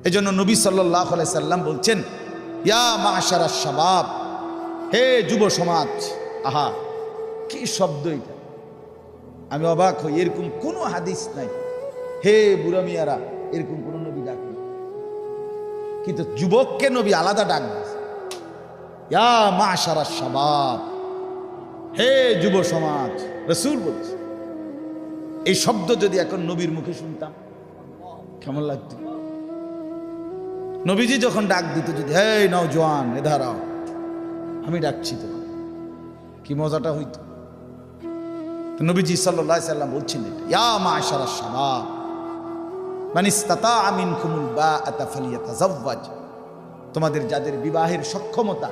এজন্য নবী সাল্লাল্লাহু আলাইহি সাল্লাম বলছেন, ইয়া মাশারাশ শাবাব, হে যুব সমাজ। আহা, কি শব্দ এটা! আমি অবাক হই, এরকম কোনো হাদিস নাই হে বুড়া মিয়ারা, এরকম কোন নবী ডাক নেই। কিন্তু যুবককে নবী আলাদা ডাক দিয়েছে, ইয়া মাশারাশ শাবাব, হে যুব সমাজ। রাসূল বলছে, এই শব্দ যদি এখন নবীর মুখে শুনতাম কেমন লাগতো? নবীজি যখন ডাক দিত, যদি হে নওজোয়ান এধার আও, আমি ডাকছি তো, কি মজাটা হইতো। তো নবীজি সাল্লাল্লাহু আলাইহি সাল্লাম বলছেন, ইয়া মাশারাশ শাবাব মান ইসতাতাআ মিনকুমুল বাআতা ফালিয়াতাযাওয়াজ, তোমাদের যাদের বিবাহের সক্ষমতা,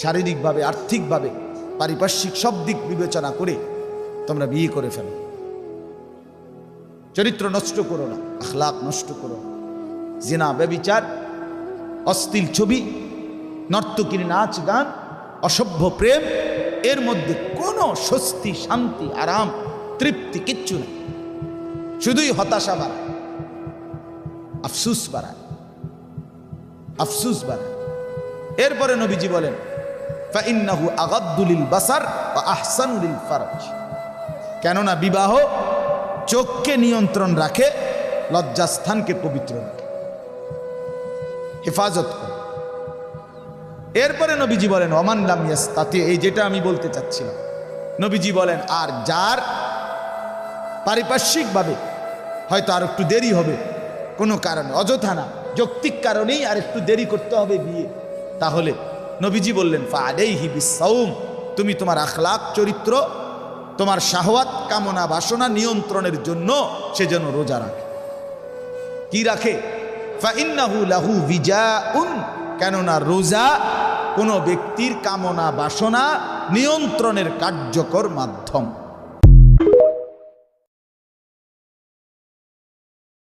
শারীরিকভাবে, আর্থিকভাবে, পারিপার্শ্বিক সব দিক বিবেচনা করে তোমরা বিয়ে করে ফেলো। চরিত্র নষ্ট করো না, আখলাক নষ্ট করো না। জিনা, ব্যভিচার, অশ্লীল ছবি, নর্তকীর নাচ গান, অসভ্য প্রেম, এর মধ্যে কোনো স্বস্তি, শান্তি, আরাম, তৃপ্তি কিচ্ছু নেই। শুধুই হতাশা বাড়ায়, আফসুস বাড়ায়, আফসুস বাড়ায়। এরপরে নবীজি বলেন, ফাইন্নাহু আগাদ্দু লিল বাসার ওয়া আহসানু লিল ফারজ, কেননা বিবাহ চোখকে নিয়ন্ত্রণ রাখে, লজ্জাস্থানকে পবিত্র রাখে, হেফাজত করে। এরপরে নবীজি বলেন, ওমান লাম ইয়াস্তাতি, এই যেটা আমি বলতে চাচ্ছিলাম, নবীজি বলেন, আর যার পারিপার্শ্বিকভাবে হয়তো আর একটু দেরি হবে, কোনো কারণে, অযথা না, যৌক্তিক কারণেই আর একটু দেরি করতে হবে বিয়ে, তাহলে নবীজি বললেন, ফাআলাইহি বিসসাওম, তুমি তোমার আখলাক, চরিত্র, তোমার শাহওয়াত, কামনা বাসনা নিয়ন্ত্রণের জন্য সে যেন রোজা রাখে। কি রাখে? ফাইন্নাহু লাহু বিজাউন, কেননা রোজা কোনো ব্যক্তির কামনা বাসনা নিয়ন্ত্রণের কার্যকর মাধ্যম।